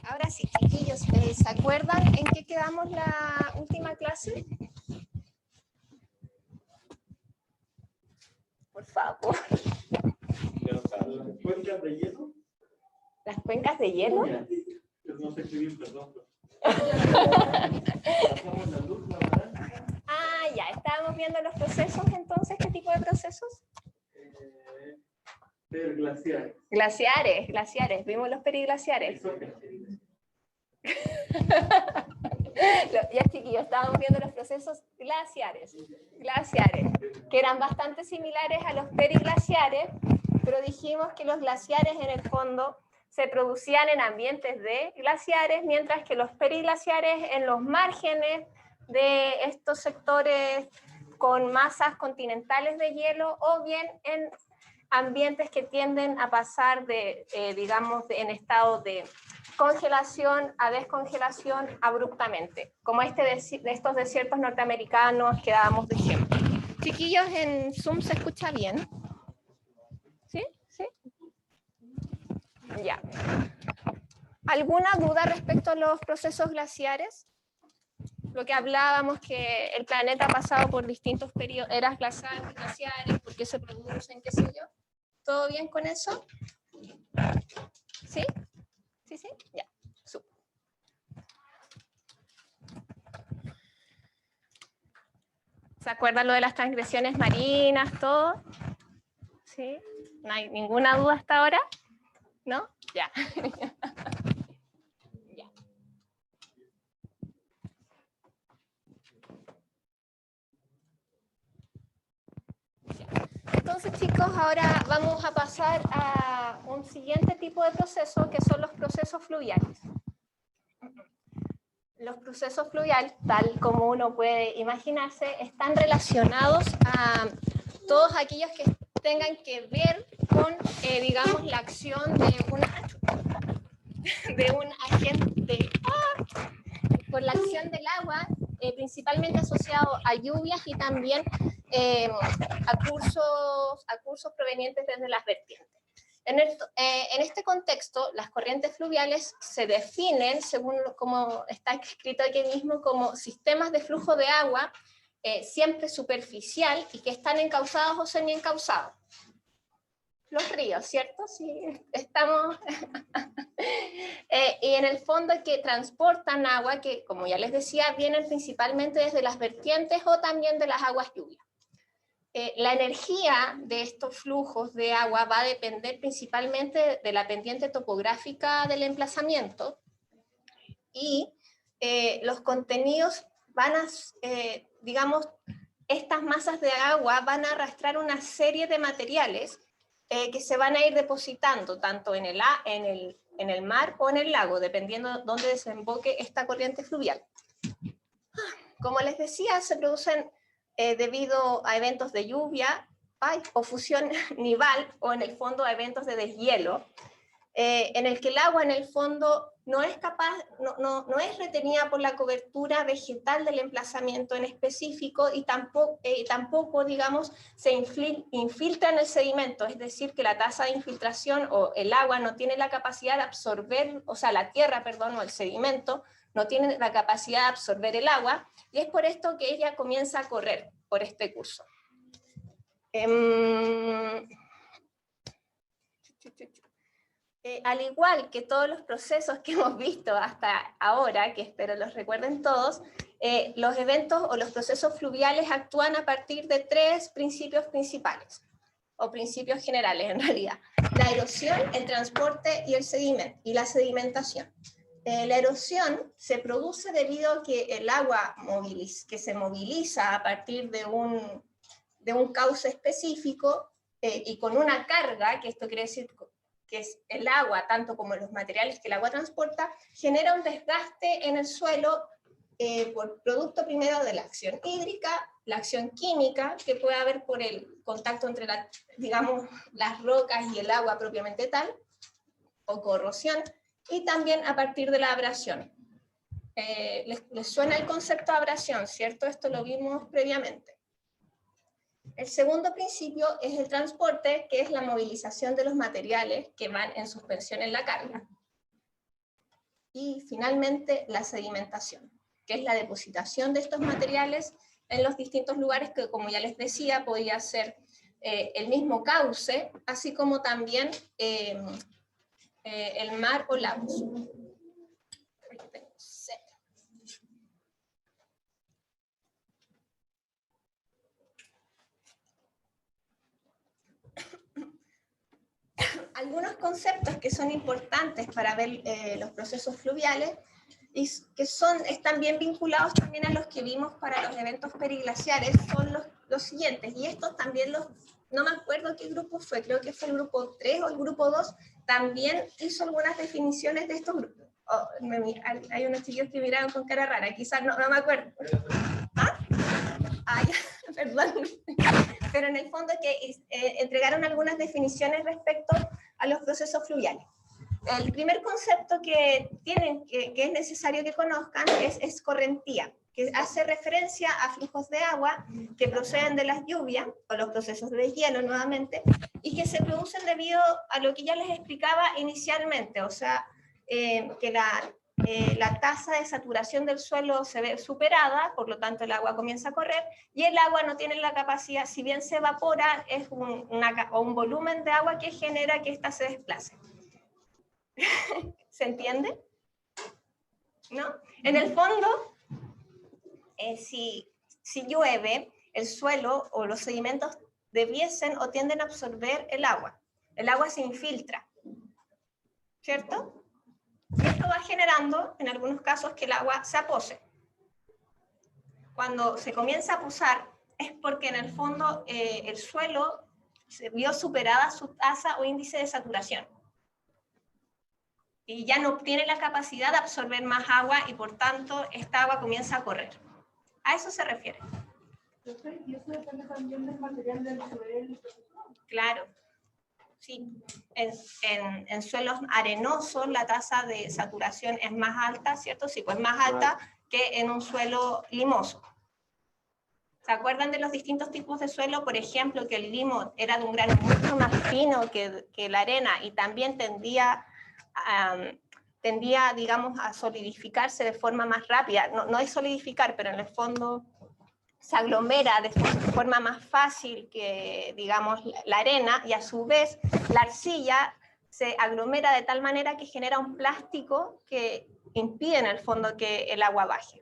Ahora sí, chiquillos, ¿se acuerdan en qué quedamos la última clase? Por favor. ¿Las cuencas de hielo? ¿Las cuencas de hielo? No sé escribir, perdón. Ah, ya, estábamos viendo los procesos entonces. ¿Qué tipo de procesos? Glaciares. Glaciares, vimos los periglaciares. Ya chiquillos, estábamos viendo los procesos glaciares, que eran bastante similares a los periglaciares, pero dijimos que los glaciares en el fondo se producían en ambientes de glaciares, mientras que los periglaciares en los márgenes de estos sectores con masas continentales de hielo, o bien en ambientes que tienden a pasar de, digamos, en estado de congelación a descongelación abruptamente, como de estos desiertos norteamericanos que dábamos de ejemplo. Chiquillos, en Zoom se escucha bien. ¿Sí? ¿Sí? Ya. ¿Alguna duda respecto a los procesos glaciares? Lo que hablábamos, que el planeta ha pasado por distintos eras glaciares, por qué se producen, qué sé yo. ¿Todo bien con eso? ¿Sí? ¿Sí, sí? Ya. Súper. ¿Se acuerdan lo de las transgresiones marinas, todo? ¿Sí? ¿No hay ninguna duda hasta ahora? ¿No? Ya. Ya. Entonces, chicos, ahora vamos a pasar a un siguiente tipo de proceso, que son los procesos fluviales. Los procesos fluviales, tal como uno puede imaginarse, están relacionados a todos aquellos que tengan que ver con, digamos, la acción de un agente, por la acción del agua, principalmente asociado a lluvias y también a cursos provenientes desde las vertientes. En este contexto, las corrientes fluviales se definen, según como está escrito aquí mismo, como sistemas de flujo de agua siempre superficial y que están encauzados o semi-encauzados. Los ríos, ¿cierto? Sí, estamos... y en el fondo que transportan agua que, como ya les decía, vienen principalmente desde las vertientes o también de las aguas lluvias. La energía de estos flujos de agua va a depender principalmente de la pendiente topográfica del emplazamiento, y los contenidos van a, digamos, estas masas de agua van a arrastrar una serie de materiales que se van a ir depositando tanto en el mar o en el lago, dependiendo de dónde desemboque esta corriente fluvial. Como les decía, se producen debido a eventos de lluvia o fusión nival, o en el fondo a eventos de deshielo, en el que el agua en el fondo no es retenida por la cobertura vegetal del emplazamiento en específico, y tampoco digamos, se infiltra en el sedimento, es decir, que la tasa de infiltración o el agua no tiene la capacidad de absorber, o sea, la tierra, perdón, o el sedimento, no tiene la capacidad de absorber el agua, y es por esto que ella comienza a correr por este curso. Al igual que todos los procesos que hemos visto hasta ahora, que espero los recuerden todos, los eventos o los procesos fluviales actúan a partir de tres principios principales, o principios generales en realidad: la erosión, el transporte y la sedimentación. La erosión se produce debido a que el agua que se moviliza a partir de un cauce específico y con una carga, que esto quiere decir que es el agua, tanto como los materiales que el agua transporta, genera un desgaste en el suelo por producto primero de la acción hídrica, la acción química que puede haber por el contacto entre digamos, las rocas y el agua propiamente tal, o corrosión, y también a partir de la abrasión. ¿Les suena el concepto de abrasión, cierto? Esto lo vimos previamente. El segundo principio es el transporte, que es la movilización de los materiales que van en suspensión en la carga. Y finalmente la sedimentación, que es la depositación de estos materiales en los distintos lugares que, como ya les decía, podía ser el mismo cauce, así como también el mar o lagos. Algunos conceptos que son importantes para ver los procesos fluviales y que están bien vinculados también a los que vimos para los eventos periglaciares son los siguientes, y estos también no me acuerdo qué grupo fue, creo que fue el grupo 3 o el grupo 2, también hizo algunas definiciones de estos grupos. Oh, hay unos chicos que miraron con cara rara, quizás no me acuerdo. ¿Ah? Ya, perdón. Pero en el fondo que entregaron algunas definiciones respecto a los procesos fluviales. El primer concepto que es necesario que conozcan es escorrentía, que hace referencia a flujos de agua que proceden de las lluvias, o los procesos de deshielo nuevamente, y que se producen debido a lo que ya les explicaba inicialmente, o sea, que la tasa de saturación del suelo se ve superada, por lo tanto el agua comienza a correr, y el agua no tiene la capacidad, si bien se evapora, es un volumen de agua que genera que ésta se desplace. ¿Se entiende? ¿No? En el fondo, si llueve, el suelo o los sedimentos debiesen o tienden a absorber el agua. El agua se infiltra, ¿cierto? Y esto va generando, en algunos casos, que el agua se apose. Cuando se comienza a aposar, es porque en el fondo el suelo se vio superada su tasa o índice de saturación. Y ya no tiene la capacidad de absorber más agua y por tanto esta agua comienza a correr. A eso se refiere. ¿Y eso depende también del material del suelo? Claro. Sí. En suelos arenosos la tasa de saturación es más alta, ¿cierto? Sí, pues más alta que en un suelo limoso. ¿Se acuerdan de los distintos tipos de suelo? Por ejemplo, que el limo era de un grano mucho más fino que la arena y también tendía, digamos, a solidificarse de forma más rápida. No es solidificar, pero en el fondo se aglomera de forma más fácil que, digamos, la arena, y a su vez la arcilla se aglomera de tal manera que genera un plástico que impide en el fondo que el agua baje.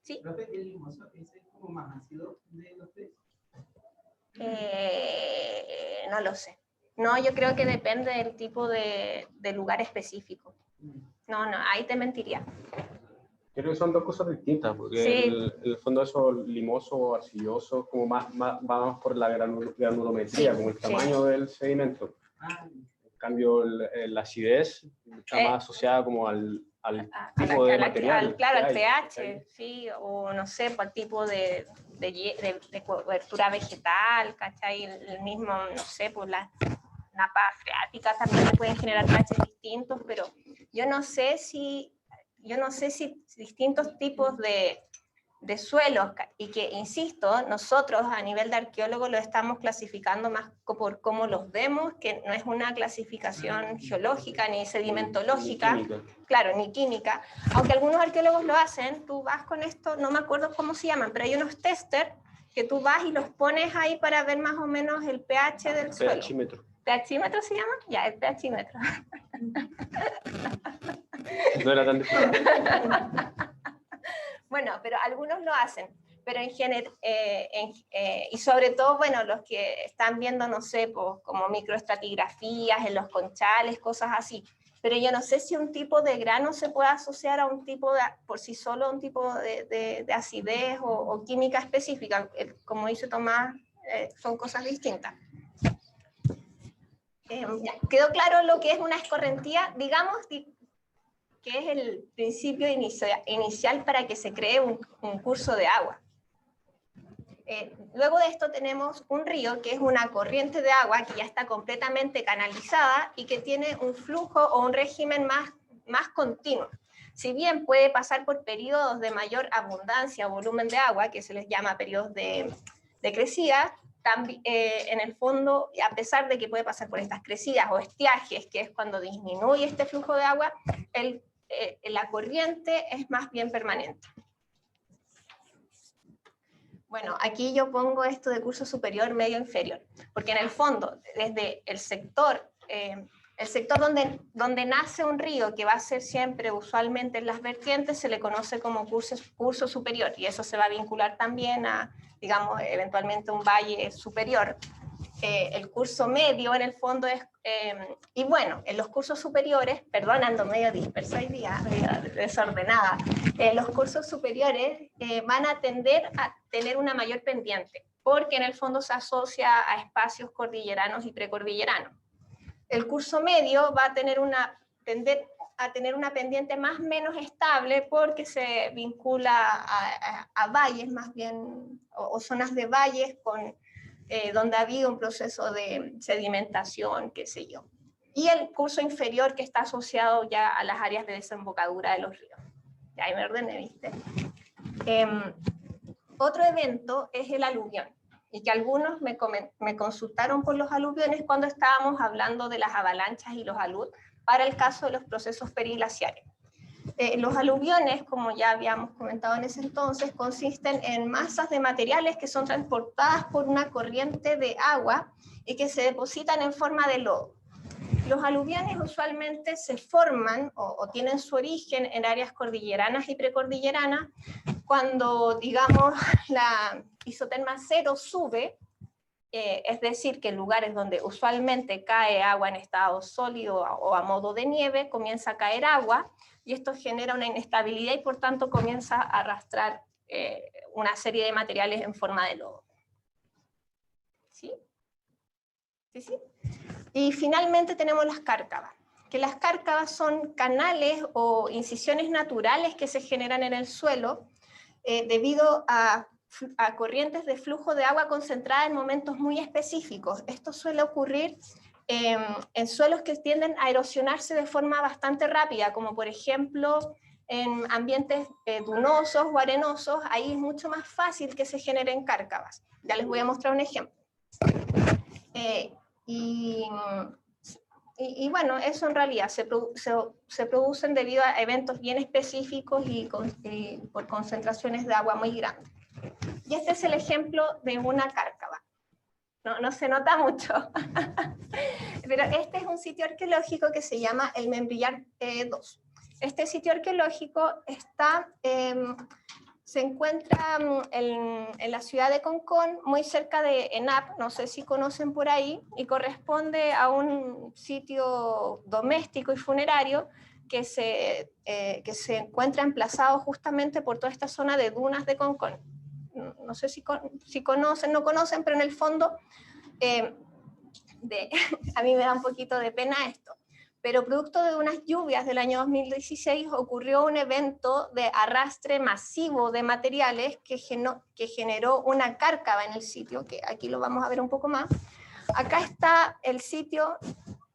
¿Sí? ¿Profe, el limoso es como más ácido de los tres? No lo sé. No, yo creo que depende del tipo de lugar específico. No, ahí te mentiría. Creo que son dos cosas distintas, porque Sí. el fondo eso limoso, arcilloso, como va más por la granulometría, Sí, como el tamaño del sedimento. En cambio, la acidez está más asociada como al tipo de material. Claro, al que hay, pH, sí, o no sé, por tipo de cobertura vegetal, ¿cachai? El mismo, no sé, por la napa freática también pueden generar pHs distintos, pero yo no sé si distintos tipos de suelos, y que, insisto, nosotros a nivel de arqueólogos lo estamos clasificando más por cómo los vemos, que no es una clasificación geológica ni sedimentológica, ni química. Claro, ni química, aunque algunos arqueólogos lo hacen. Tú vas con esto, no me acuerdo cómo se llaman, pero hay unos testers que tú vas y los pones ahí para ver más o menos el pH del suelo. pHímetro. ¿pHímetro se llama? Ya, el pHímetro. No era tan difícil. Bueno, pero algunos lo hacen, pero y sobre todo, bueno, los que están viendo, no sé, pues, como microestratigrafías en los conchales, cosas así, pero yo no sé si un tipo de grano se puede asociar a un tipo por sí solo, un tipo de acidez o química específica. Como dice Tomás, son cosas distintas. ¿Quedó claro lo que es una escorrentía? Digamos que es el principio inicial para que se cree un curso de agua. Luego de esto tenemos un río, que es una corriente de agua que ya está completamente canalizada y que tiene un flujo o un régimen más continuo. Si bien puede pasar por periodos de mayor abundancia o volumen de agua, que se les llama periodos de crecidas, en el fondo, a pesar de que puede pasar por estas crecidas o estiajes, que es cuando disminuye este flujo de agua, la corriente es más bien permanente. Bueno, aquí yo pongo esto de curso superior, medio, inferior, porque en el fondo, desde el sector donde nace un río, que va a ser siempre usualmente en las vertientes, se le conoce como curso superior, y eso se va a vincular también a, digamos, eventualmente un valle superior. El curso medio en el fondo es, y bueno, en los cursos superiores, perdón, ando medio dispersa hoy día, medio desordenada, los cursos superiores van a tender a tener una mayor pendiente, porque en el fondo se asocia a espacios cordilleranos y precordilleranos. El curso medio va a tender a tener una pendiente más o menos estable porque se vincula a valles más bien, o zonas de valles donde ha habido un proceso de sedimentación, qué sé yo. Y el curso inferior que está asociado ya a las áreas de desembocadura de los ríos. Ya ahí me ordené, ¿viste? Otro evento es el aluvión, y que algunos me consultaron por los aluviones cuando estábamos hablando de las avalanchas y los alud para el caso de los procesos periglaciares. Los aluviones, como ya habíamos comentado en ese entonces, consisten en masas de materiales que son transportadas por una corriente de agua y que se depositan en forma de lodo. Los aluviones usualmente se forman o tienen su origen en áreas cordilleranas y precordilleranas cuando, digamos, la isoterma cero sube, es decir, que en lugares donde usualmente cae agua en estado sólido o a modo de nieve, comienza a caer agua, y esto genera una inestabilidad y por tanto comienza a arrastrar una serie de materiales en forma de lodo. ¿Sí? ¿Sí, sí? Y finalmente tenemos las cárcavas, que las cárcavas son canales o incisiones naturales que se generan en el suelo debido a corrientes de flujo de agua concentrada en momentos muy específicos. Esto suele ocurrir en suelos que tienden a erosionarse de forma bastante rápida, como por ejemplo en ambientes dunosos o arenosos. Ahí es mucho más fácil que se generen cárcavas. Ya les voy a mostrar un ejemplo. Y bueno, eso en realidad se producen debido a eventos bien específicos y por concentraciones de agua muy grandes. Y este es el ejemplo de una cárcava. No se nota mucho, pero este es un sitio arqueológico que se llama el Membrillar 2. Este sitio arqueológico se encuentra en la ciudad de Concón, muy cerca de ENAP, no sé si conocen por ahí, y corresponde a un sitio doméstico y funerario que se encuentra emplazado justamente por toda esta zona de dunas de Concón. No sé si conocen, no conocen, pero en el fondo a mí me da un poquito de pena esto. Pero producto de unas lluvias del año 2016 ocurrió un evento de arrastre masivo de materiales que generó una cárcava en el sitio, que aquí lo vamos a ver un poco más. Acá está el sitio,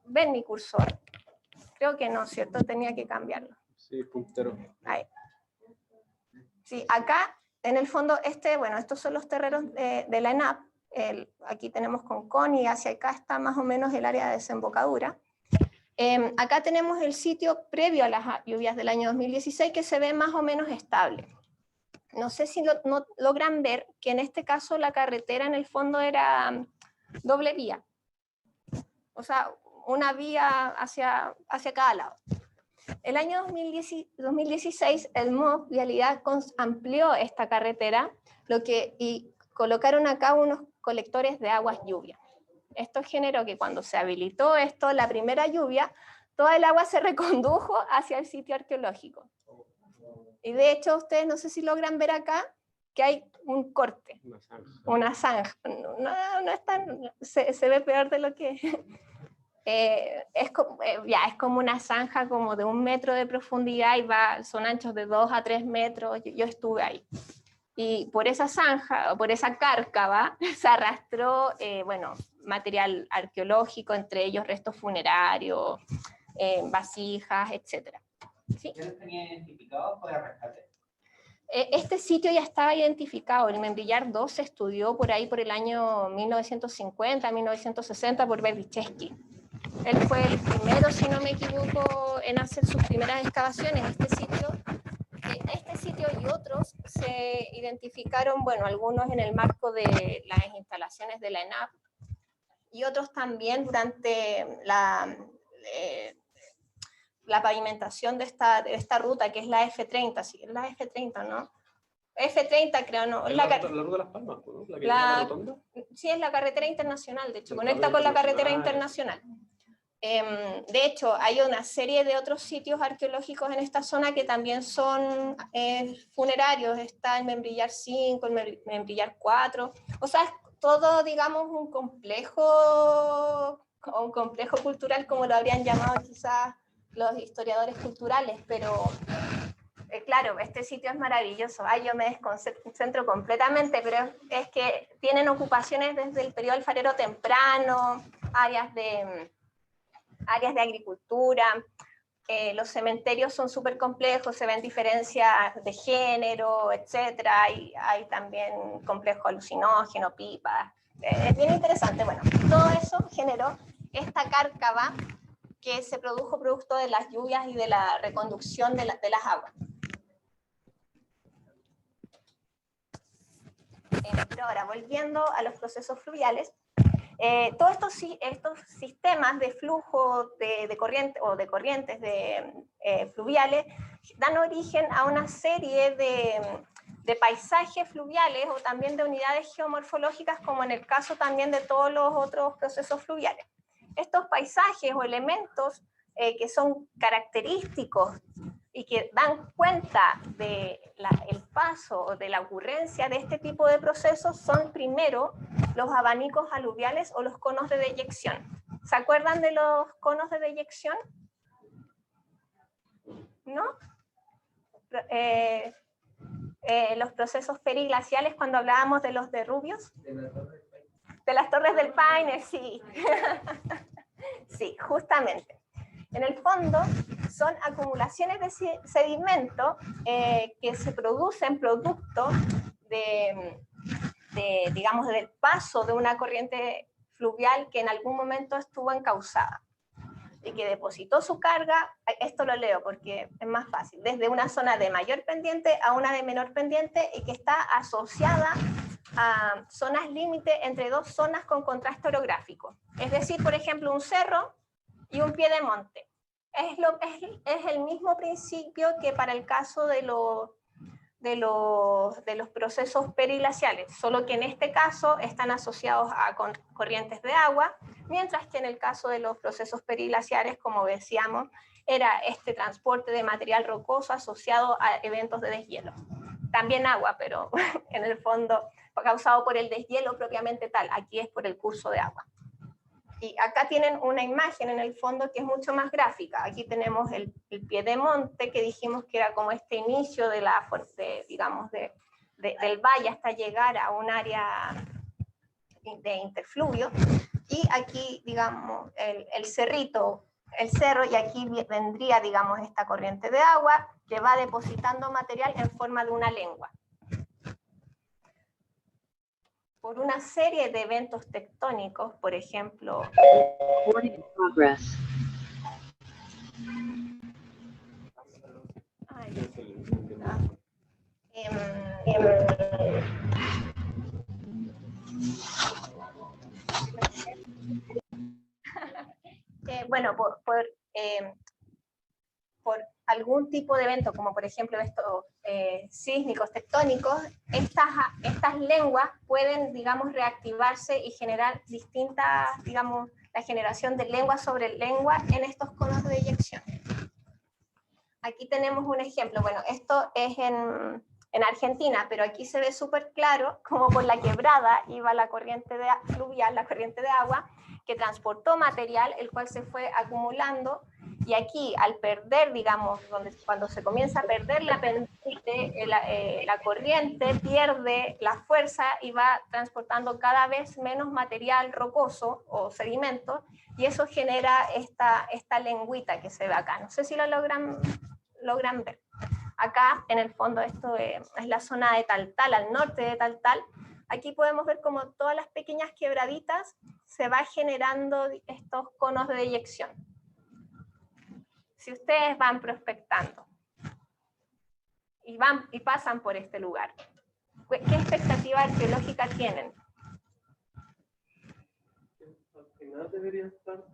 ven mi cursor, creo que no, ¿cierto? Tenía que cambiarlo. Sí, puntero. Ahí. Sí, acá en el fondo, bueno, estos son los terrenos de la ENAP, aquí tenemos Concón y hacia acá está más o menos el área de desembocadura. Acá tenemos el sitio previo a las lluvias del año 2016 que se ve más o menos estable. No sé si no logran ver que en este caso la carretera en el fondo era doble vía. O sea, una vía hacia cada lado. El año 2016 el MOB Vialidad amplió esta carretera y colocaron acá unos colectores de aguas lluvia. Esto generó que cuando se habilitó esto, la primera lluvia, toda el agua se recondujo hacia el sitio arqueológico. Y de hecho, ustedes no sé si logran ver acá que hay un corte, una zanja. No es tan, se ve peor de lo que... es como una zanja como de 1 metro de profundidad y son anchos de 2 a 3 metros. Yo estuve ahí. Y por esa zanja, por esa cárcava, se arrastró, bueno, material arqueológico, entre ellos restos funerarios, vasijas, etc. ¿Sí? ¿Ya los tenía identificados para rescate? Este sitio ya estaba identificado, el Membrillar 2 se estudió por ahí por el año 1950, 1960 por Berdichevsky. Él fue el primero, si no me equivoco, en hacer sus primeras excavaciones. Este sitio y otros se identificaron, bueno, algunos en el marco de las instalaciones de la ENAP y otros también durante la pavimentación de esta ruta, que es la F30, sí, es la F30, ¿no? F30 creo, ¿no? Es la ruta de Las Palmas, ¿no? ¿La que lleva a la rotonda? Sí, es la carretera internacional, de hecho, conecta con la carretera internacional. De hecho, hay una serie de otros sitios arqueológicos en esta zona que también son funerarios. Está el Membrillar 5, el Membrillar 4, o sea, es todo, digamos, un complejo cultural, como lo habrían llamado quizás los historiadores culturales, pero claro, este sitio es maravilloso. Yo me desconcentro completamente, pero es que tienen ocupaciones desde el periodo alfarero temprano, áreas de agricultura, los cementerios son súper complejos, se ven diferencias de género, etc. Hay también complejo alucinógeno, pipas. Es bien interesante. Bueno, todo eso generó esta cárcava que se produjo producto de las lluvias y de la reconducción de las aguas. Pero ahora, volviendo a los procesos fluviales, todos estos sistemas de flujo de corrientes fluviales dan origen a una serie de paisajes fluviales o también de unidades geomorfológicas, como en el caso también de todos los otros procesos fluviales. Estos paisajes o elementos que son característicos y que dan cuenta del paso o de la ocurrencia de este tipo de procesos son primero los abanicos aluviales o los conos de deyección. ¿Se acuerdan de los conos de deyección? ¿No? Los procesos periglaciales, cuando hablábamos de los derrubios. De las Torres del Paine, sí. Sí, justamente. En el fondo, son acumulaciones de sedimento que se producen producto digamos, del paso de una corriente fluvial que en algún momento estuvo encauzada y que depositó su carga. Esto lo leo porque es más fácil, desde una zona de mayor pendiente a una de menor pendiente, y que está asociada a zonas límite entre dos zonas con contraste orográfico. Es decir, por ejemplo, un cerro y un pie de monte. Es el mismo principio que para el caso de los procesos periglaciales, solo que en este caso están asociados a corrientes de agua, mientras que en el caso de los procesos periglaciales, como decíamos, era este transporte de material rocoso asociado a eventos de deshielo. También agua, pero en el fondo causado por el deshielo propiamente tal. Aquí es por el curso de agua. Y acá tienen una imagen en el fondo que es mucho más gráfica. Aquí tenemos el pie de monte, que dijimos que era como este inicio de digamos, del valle hasta llegar a un área de interfluvio. Y aquí, digamos, el cerrito, el cerro, y aquí vendría, digamos, esta corriente de agua que va depositando material en forma de una lengua. Por una serie de eventos tectónicos, por ejemplo... bueno, por algún tipo de evento, como por ejemplo estos sísmicos tectónicos, estas lenguas pueden, digamos, reactivarse y generar distintas, digamos, la generación de lengua sobre lengua en estos conos de deyección. Aquí tenemos un ejemplo. Bueno, esto es en Argentina, pero aquí se ve súper claro como por la quebrada iba la corriente fluvial, la corriente de agua, que transportó material, el cual se fue acumulando, y aquí al perder, digamos, cuando se comienza a perder la pendiente, la corriente pierde la fuerza y va transportando cada vez menos material rocoso o sedimento, y eso genera esta lengüita que se ve acá. No sé si lo logran ver. Acá, en el fondo, esto es la zona de Taltal, al norte de Taltal. Aquí podemos ver como todas las pequeñas quebraditas se va generando estos conos de deyección. Si ustedes van prospectando y pasan por este lugar, ¿qué expectativa arqueológica tienen? Al final debería estar,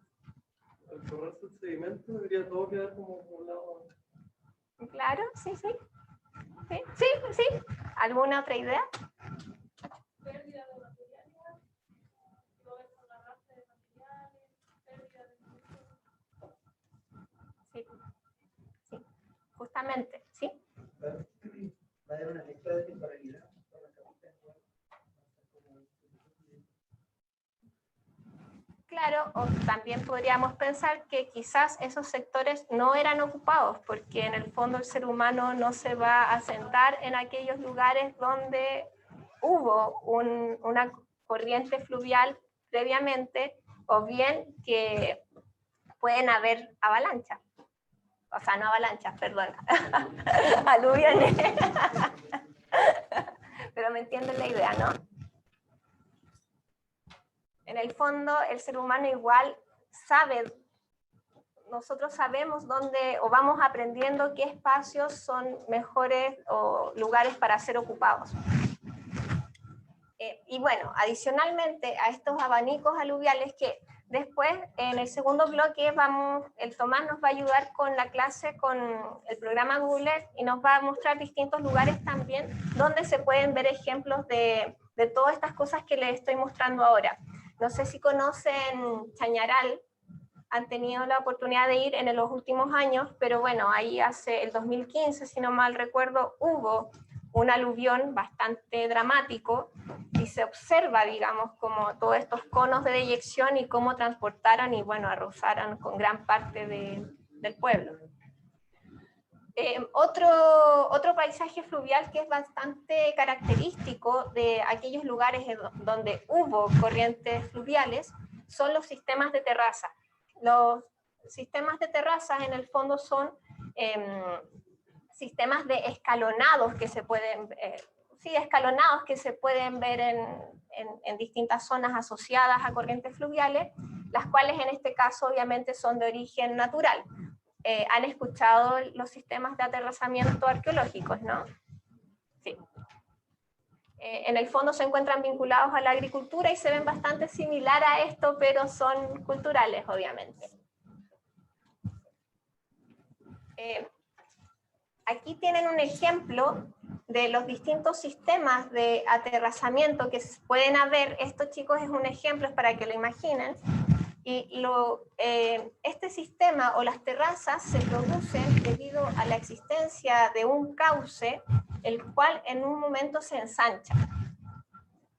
al correrse el sedimento, debería todo quedar como un lado. Claro, sí. Sí. ¿Alguna otra idea? Pérdida de materiales, todo eso, la raza de materiales, pérdida de... Sí, justamente, ¿sí? Va a haber una mezcla de temporalidad. Claro, o también podríamos pensar que quizás esos sectores no eran ocupados, porque en el fondo el ser humano no se va a sentar en aquellos lugares donde hubo una corriente fluvial previamente, o bien que pueden haber avalanchas. O sea, no avalanchas, perdón, aluviones. Pero me entienden la idea, ¿no? En el fondo, el ser humano igual sabe, nosotros sabemos dónde, o vamos aprendiendo qué espacios son mejores o lugares para ser ocupados. Y bueno, adicionalmente a estos abanicos aluviales que después, en el segundo bloque, el Tomás nos va a ayudar con la clase, con el programa Google Earth, y nos va a mostrar distintos lugares también donde se pueden ver ejemplos de todas estas cosas que les estoy mostrando ahora. No sé si conocen Chañaral, han tenido la oportunidad de ir en los últimos años, pero bueno, ahí hace el 2015, si no mal recuerdo, hubo un aluvión bastante dramático y se observa, digamos, como todos estos conos de deyección y cómo transportaron y, bueno, arrasaron con gran parte del pueblo. Otro paisaje fluvial que es bastante característico de aquellos lugares donde hubo corrientes fluviales son los sistemas de terraza. Los sistemas de terrazas en el fondo son sistemas de escalonados que se pueden ver en distintas zonas asociadas a corrientes fluviales, las cuales en este caso obviamente son de origen natural. ¿Han escuchado los sistemas de aterrazamiento arqueológicos, no? Sí. En el fondo se encuentran vinculados a la agricultura y se ven bastante similar a esto, pero son culturales, obviamente. Aquí tienen un ejemplo de los distintos sistemas de aterrazamiento que pueden haber. Esto, chicos, es un ejemplo, es para que lo imaginen. Y este sistema o las terrazas se producen debido a la existencia de un cauce, el cual en un momento se ensancha.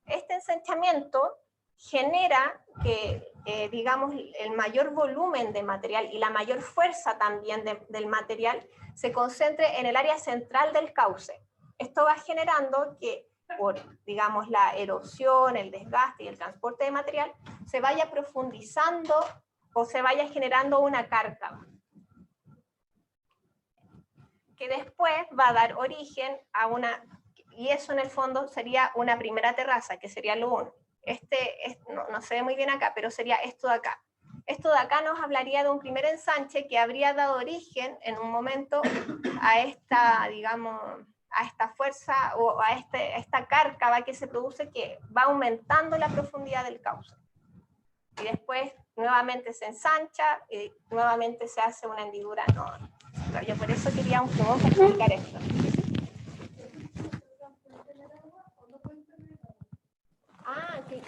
Este ensanchamiento genera que, digamos, el mayor volumen de material y la mayor fuerza también del material se concentre en el área central del cauce. Esto va generando que, por, digamos, la erosión, el desgaste y el transporte de material, se vaya profundizando o se vaya generando una cárcava, que después va a dar origen a una, y eso en el fondo sería una primera terraza, que sería lo 1. No se ve muy bien acá, pero sería esto de acá. Esto de acá nos hablaría de un primer ensanche que habría dado origen en un momento a esta, digamos, a esta fuerza o a esta cárcava que se produce, que va aumentando la profundidad del cauce. Y después nuevamente se ensancha y nuevamente se hace una hendidura. No, yo por eso quería un poco explicar esto.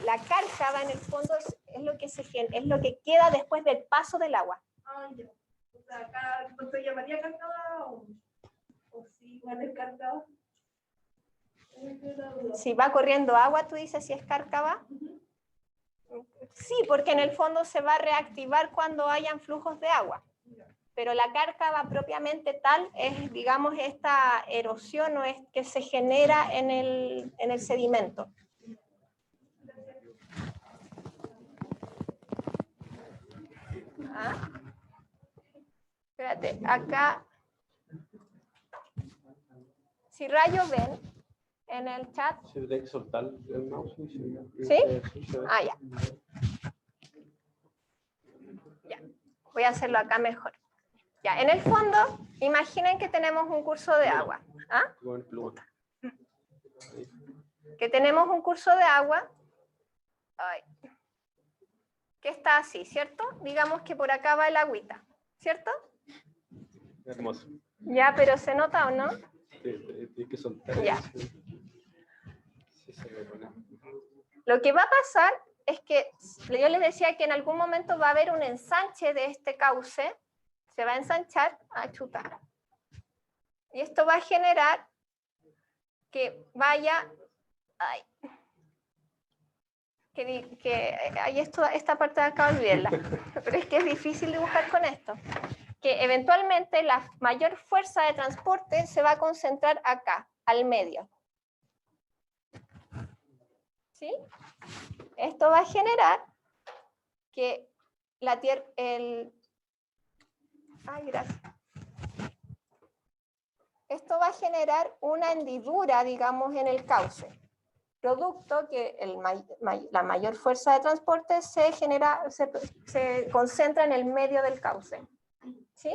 La cárcava en el fondo es lo que queda después del paso del agua. Ya. O sea, acá no se llamaría cárcava o sí, igual es cárcava. Si va corriendo agua, tú dices si es cárcava. Sí, porque en el fondo se va a reactivar cuando hayan flujos de agua. Pero la cárcava propiamente tal es, digamos, esta erosión o es que se genera en el sedimento. Espérate, acá Si Rayo ven en el chat. Sí, hay que soltar el mouse. ¿Sí? Se ve. Ah, ya. Ya. Voy a hacerlo acá mejor. Ya, en el fondo, imaginen que tenemos un curso de agua. ¿Ah? Con pluma. Que tenemos un curso de agua. Ay, que está así, ¿cierto? Digamos que por acá va el agüita, ¿cierto? Hermoso. Ya, pero ¿se nota o no? Hay que soltar. Ya. Sí, se ve buena. Lo que va a pasar es que yo les decía que en algún momento va a haber un ensanche de este cauce, se va a ensanchar a chutar. Y esto va a generar que vaya, ay, ahí esta parte de acá olvídenla, pero es que es difícil dibujar con esto, que eventualmente la mayor fuerza de transporte se va a concentrar acá, al medio. ¿Sí? Esto va a generar que la Tierra, gracias. Esto va a generar una hendidura, digamos, en el cauce, producto que la mayor fuerza de transporte se concentra en el medio del cauce. ¿Sí?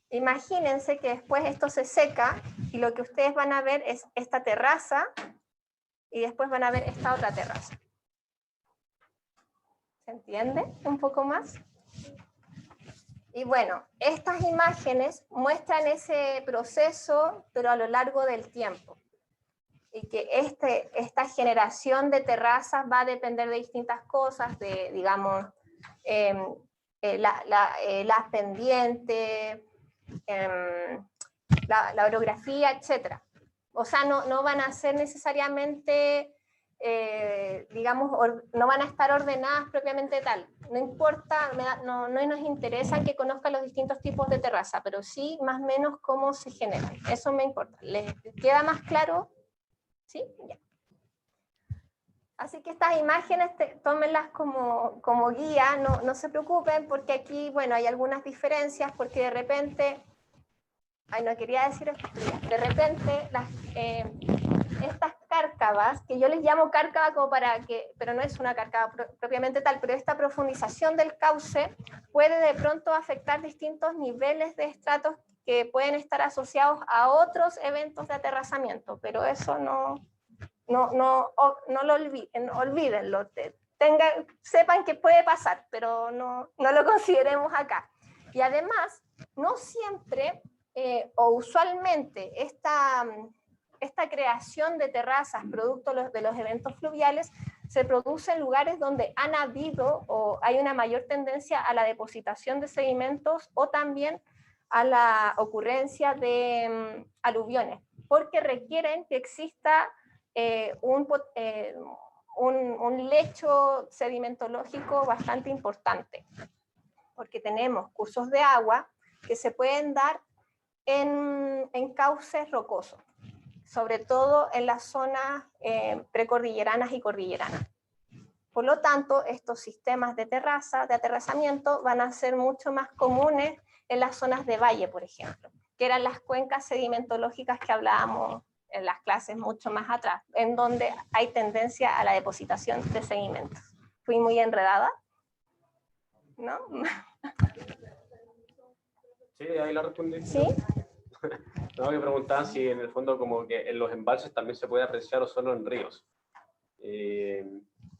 Imagínense que después esto se seca y lo que ustedes van a ver es esta terraza y después van a ver esta otra terraza. ¿Se entiende un poco más? Y bueno, estas imágenes muestran ese proceso, pero a lo largo del tiempo. Y que esta generación de terrazas va a depender de distintas cosas, de, digamos, las pendientes, la orografía, etc. O sea, no van a ser necesariamente, digamos, no van a estar ordenadas propiamente tal. No importa, no nos interesa que conozcan los distintos tipos de terraza, pero sí más o menos cómo se generan. Eso me importa. ¿Les queda más claro? ¿Sí? Ya. Así que estas imágenes tómenlas como guía, no se preocupen porque aquí, bueno, hay algunas diferencias porque de repente, no quería decir esto, de repente estas cárcavas, que yo les llamo cárcava como pero no es una cárcava propiamente tal, pero esta profundización del cauce puede de pronto afectar distintos niveles de estratos que pueden estar asociados a otros eventos de aterrazamiento, pero eso no lo olviden, olvídenlo, sepan que puede pasar, pero no lo consideremos acá. Y además, no siempre o usualmente esta creación de terrazas producto de los eventos fluviales se produce en lugares donde han habido o hay una mayor tendencia a la depositación de sedimentos o también a la ocurrencia de aluviones, porque requieren que exista un lecho sedimentológico bastante importante, porque tenemos cursos de agua que se pueden dar en cauces rocosos, sobre todo en las zonas precordilleranas y cordilleranas. Por lo tanto, estos sistemas de terraza, de aterrazamiento, van a ser mucho más comunes en las zonas de valle, por ejemplo, que eran las cuencas sedimentológicas que hablábamos en las clases mucho más atrás, en donde hay tendencia a la depositación de sedimentos. ¿Fui muy enredada? ¿No? Sí, ahí la respondí. ¿Sí? No, me preguntaban si en el fondo como que en los embalses también se puede apreciar o solo en ríos.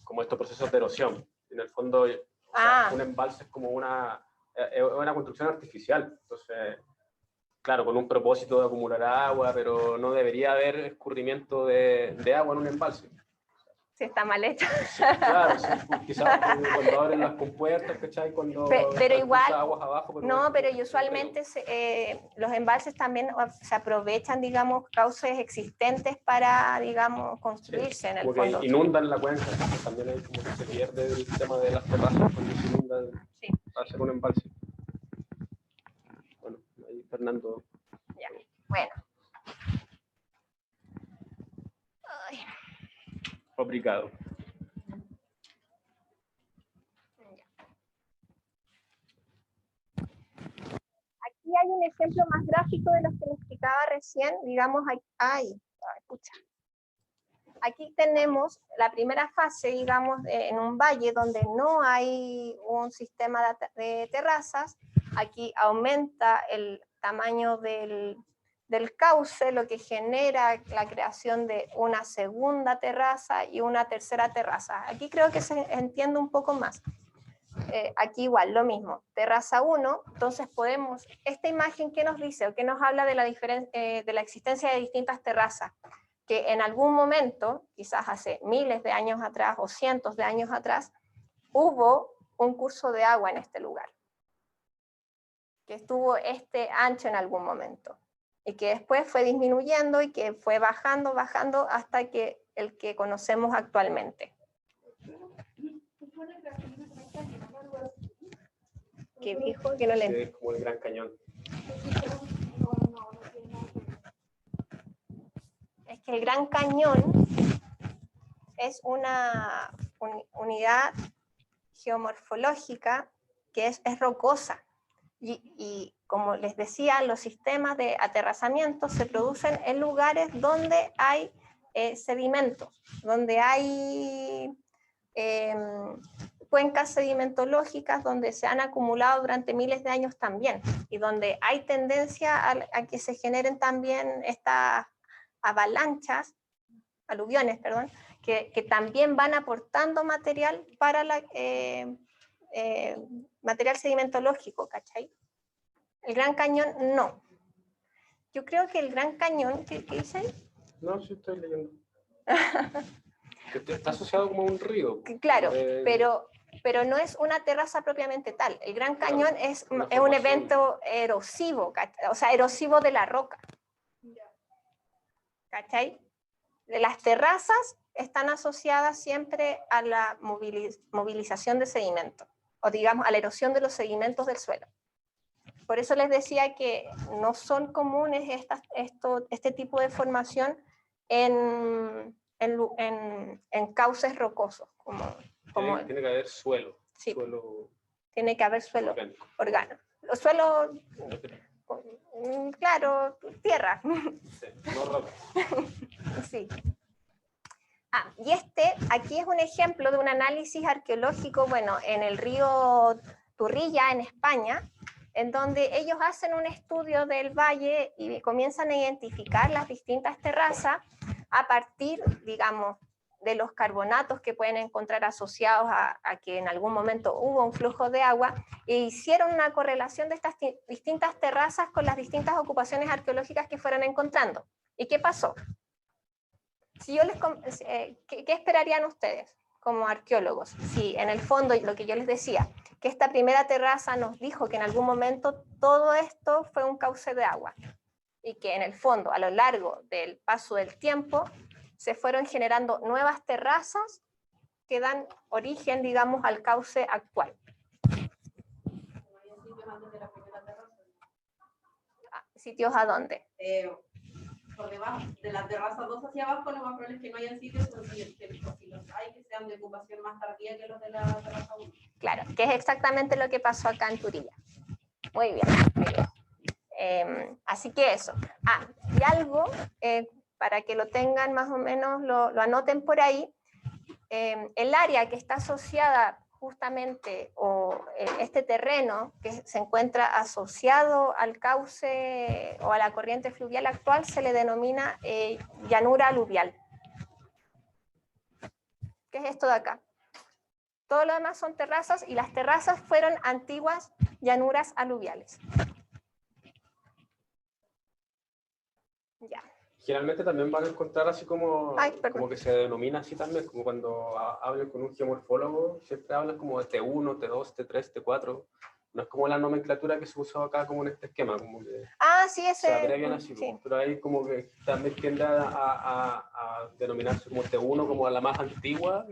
Como estos procesos de erosión. En el fondo, un embalse es como una construcción artificial. Entonces, claro, con un propósito de acumular agua, pero no debería haber escurrimiento de agua en un embalse. Sí, está mal hecho. Sí, claro, sí, quizás cuando abren las compuertas, ¿cachai? Cuando pero igual, aguas abajo, pero usualmente los embalses también se aprovechan, digamos, cauces existentes para, digamos, construirse en el fondo. Que inundan la cuenca, también hay como que se pierde el tema de las terrazas cuando se inundan para hacer un embalse. Bueno, ahí Fernando. Ya, bueno. Ay. Fabricado. Aquí hay un ejemplo más gráfico de los que les explicaba recién, digamos, aquí tenemos la primera fase, digamos, en un valle donde no hay un sistema de terrazas. Aquí aumenta el tamaño del cauce, lo que genera la creación de una segunda terraza y una tercera terraza. Aquí creo que se entiende un poco más. Aquí igual, lo mismo, terraza 1, entonces podemos, esta imagen, ¿qué nos dice? O ¿qué nos habla de la existencia de distintas terrazas? Que en algún momento, quizás hace miles de años atrás o cientos de años atrás, hubo un curso de agua en este lugar, que estuvo este ancho en algún momento, y que después fue disminuyendo y que fue bajando hasta que el que conocemos actualmente. ¿Qué dijo? Que no le... Sí, es como el Gran Cañón. Es que el Gran Cañón es una unidad geomorfológica que es rocosa. Y como les decía, los sistemas de aterrazamiento se producen en lugares donde hay sedimentos, donde hay cuencas sedimentológicas donde se han acumulado durante miles de años también, y donde hay tendencia a que se generen también estas avalanchas, aluviones, perdón, que también van aportando material para material sedimentológico, ¿cachai? El Gran Cañón no. Yo creo que el Gran Cañón, ¿qué dice ahí? No, sí estoy leyendo. Que está asociado como a un río. Claro, pero no es una terraza propiamente tal. El Gran Cañón es un evento erosivo, o sea, erosivo de la roca. ¿Cachai? Las terrazas están asociadas siempre a la movilización de sedimentos, o digamos a la erosión de los sedimentos del suelo. Por eso les decía que no son comunes este tipo de formación en cauces rocosos. Tiene que haber suelo. Sí, suelo tiene que haber suelo orgánico. Los suelos, claro, tierra. Sí, no roca. Sí. Y aquí es un ejemplo de un análisis arqueológico, bueno, en el río Turrilla, en España, en donde ellos hacen un estudio del valle y comienzan a identificar las distintas terrazas a partir, digamos, de los carbonatos que pueden encontrar asociados a que en algún momento hubo un flujo de agua, e hicieron una correlación de estas distintas terrazas con las distintas ocupaciones arqueológicas que fueron encontrando. ¿Y qué pasó? Si yo ¿qué esperarían ustedes como arqueólogos? Si en el fondo, lo que yo les decía, que esta primera terraza nos dijo que en algún momento todo esto fue un cauce de agua, y que en el fondo, a lo largo del paso del tiempo, se fueron generando nuevas terrazas que dan origen, digamos, al cauce actual. ¿Sitios a dónde? Por debajo, de la terraza 2 hacia abajo, lo más probable es que no hayan sitios, pero si los hay, que sean de ocupación más tardía que los de la terraza 1. Claro, que es exactamente lo que pasó acá en Turilla. Muy bien, muy bien. Así que eso. Y algo, para que lo tengan más o menos, lo anoten por ahí, el área que está asociada justamente, o este terreno que se encuentra asociado al cauce o a la corriente fluvial actual, se le denomina llanura aluvial. ¿Qué es esto de acá? Todo lo demás son terrazas, y las terrazas fueron antiguas llanuras aluviales. Ya. Generalmente también van a encontrar así como que se denomina así también, como cuando hablan con un geomorfólogo, siempre hablan como de T1, T2, T3, T4. No es como la nomenclatura que se usó acá como en este esquema, como que sí, ese. se abrevian así, sí. Pero ahí como que también tiende a denominarse como T1 como la más antigua.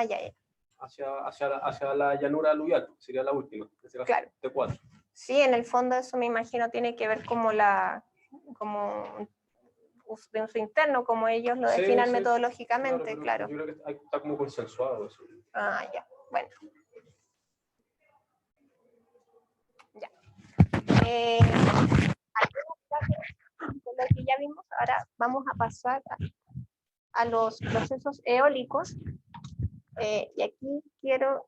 Ya. Hacia la llanura aluvial, sería la última, claro. T4. Sí, en el fondo eso me imagino tiene que ver como de uso interno, como ellos lo definan metodológicamente, claro. Yo creo que está como consensuado eso. Ya, bueno. Ya. con lo que ya vimos, ahora vamos a pasar a los procesos eólicos. Y aquí quiero...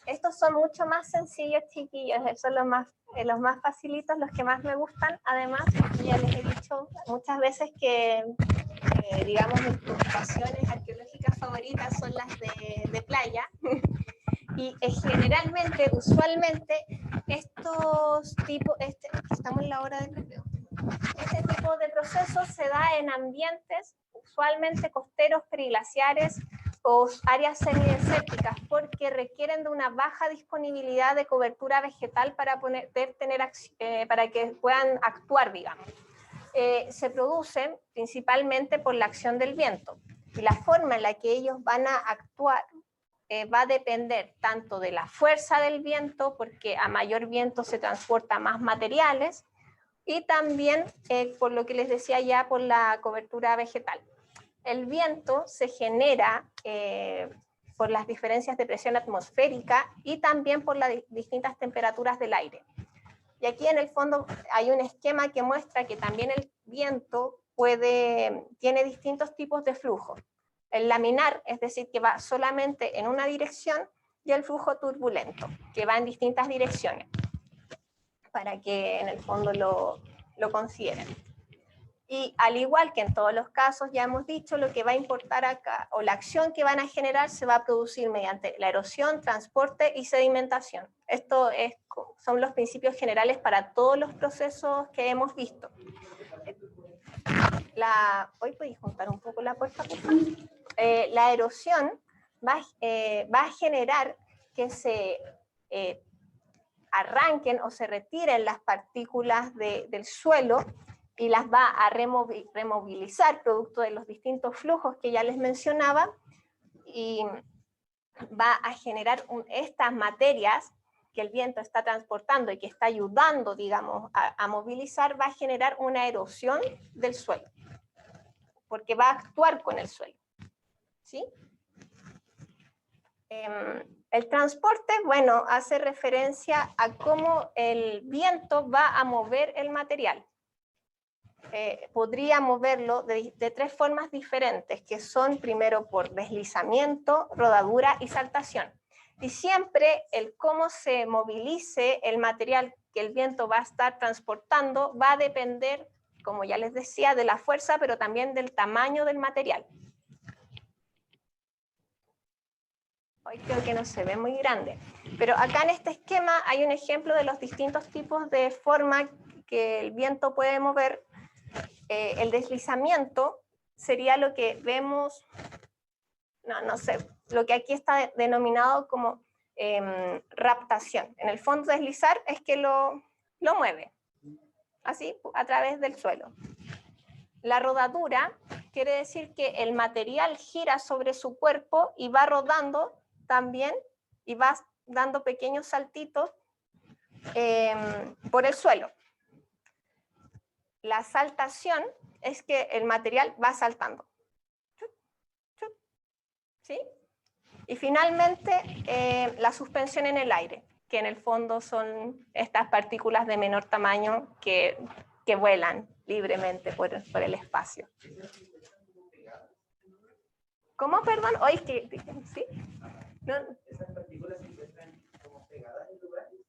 estos son mucho más sencillos, chiquillos, son los más facilitos, los que más me gustan. Además, ya les he dicho muchas veces que, digamos, mis preocupaciones arqueológicas favoritas son las de playa. Y generalmente, usualmente, estos tipos, estamos en la hora del recreo. Este tipo de procesos se da en ambientes usualmente costeros, periglaciares o áreas semidesérticas, porque requieren de una baja disponibilidad de cobertura vegetal para que puedan actuar, digamos. Se producen principalmente por la acción del viento, y la forma en la que ellos van a actuar va a depender tanto de la fuerza del viento, porque a mayor viento se transporta más materiales, y también, por lo que les decía ya, por la cobertura vegetal. El viento se genera por las diferencias de presión atmosférica y también por las distintas temperaturas del aire. Y aquí en el fondo hay un esquema que muestra que también el viento tiene distintos tipos de flujo. El laminar, es decir, que va solamente en una dirección, y el flujo turbulento, que va en distintas direcciones, para que en el fondo lo consideren. Y al igual que en todos los casos, ya hemos dicho, lo que va a importar acá, o la acción que van a generar, se va a producir mediante la erosión, transporte y sedimentación. Son los principios generales para todos los procesos que hemos visto. Hoy podéis juntar un poco la puerta, por favor. La erosión va a generar que se arranquen o se retiren las partículas del suelo, y las va a removilizar producto de los distintos flujos que ya les mencionaba, y va a generar estas materias que el viento está transportando y que está ayudando, digamos, a movilizar, va a generar una erosión del suelo, porque va a actuar con el suelo. ¿Sí? El transporte, bueno, hace referencia a cómo el viento va a mover el material. Podría moverlo de tres formas diferentes, que son primero por deslizamiento, rodadura y saltación. Y siempre el cómo se movilice el material que el viento va a estar transportando va a depender, como ya les decía, de la fuerza, pero también del tamaño del material. Hoy creo que no se ve muy grande, pero acá en este esquema hay un ejemplo de los distintos tipos de forma que el viento puede mover. El deslizamiento sería lo que vemos, no sé, lo que aquí está denominado como raptación. En el fondo, deslizar es que lo mueve, así, a través del suelo. La rodadura quiere decir que el material gira sobre su cuerpo y va rodando también, y va dando pequeños saltitos por el suelo. La saltación es que el material va saltando. ¿Sí? Y finalmente, la suspensión en el aire, que en el fondo son estas partículas de menor tamaño que vuelan libremente por el espacio. ¿Cómo, perdón? Hoy ¿sí? ¿No? Esas partículas se encuentran como pegadas en lugares,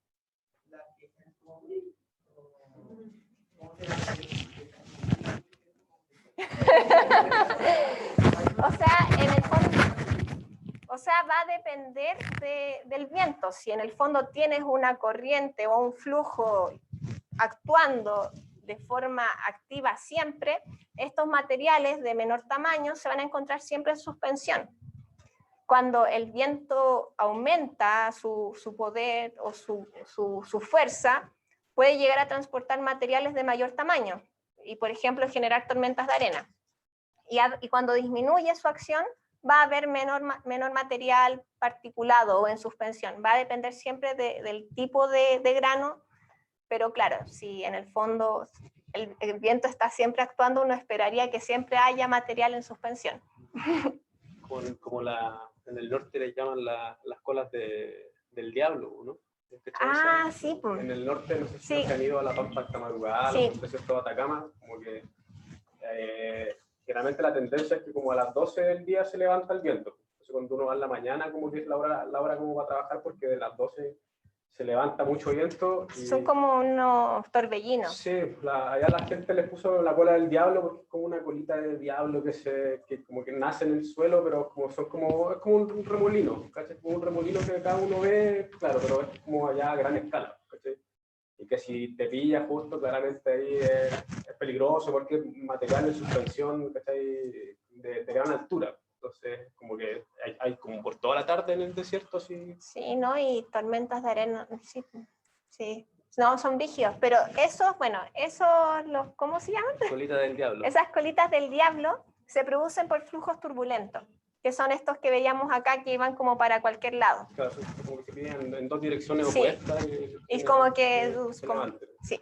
las que están como o sea, en el fondo, va a depender del viento. Si en el fondo tienes una corriente o un flujo actuando de forma activa siempre, estos materiales de menor tamaño se van a encontrar siempre en suspensión. Cuando el viento aumenta su poder o su fuerza, puede llegar a transportar materiales de mayor tamaño y, por ejemplo, generar tormentas de arena. Y cuando disminuye su acción, va a haber menor material particulado o en suspensión. Va a depender siempre del tipo de grano, pero claro, si en el fondo el viento está siempre actuando, uno esperaría que siempre haya material en suspensión. Como en el norte le llaman las colas del diablo, ¿no? Ah, sí, pues. En el norte, no sé si Sí. se han ido a la Pampa hasta madrugada, Sí. los desiertos de Atacama, como que generalmente la tendencia es que como a las 12 del día se levanta el viento. Entonces cuando uno va en la mañana, como que es la hora como va a trabajar, porque de las 12 se levanta mucho viento. Y, son como unos torbellinos. sí, allá la gente les puso la cola del diablo, porque es como una colita de diablo que como que nace en el suelo, pero es como un remolino, ¿cachai? Como un remolino que cada uno ve, claro, pero es como allá a gran escala, ¿cachai? Y que si te pilla justo, claramente ahí es peligroso porque es material de suspensión, ¿cachai? De gran altura. Entonces, como que hay como por toda la tarde en el desierto, sí. Sí, ¿no? Y tormentas de arena, sí, sí. No, son rígidos, pero esos, bueno, ¿cómo se llaman? Colita del diablo. Esas colitas del diablo se producen por flujos turbulentos, que son estos que veíamos acá que iban como para cualquier lado. Claro, como que vienen en dos direcciones Sí. opuestas. Y es como que... sí.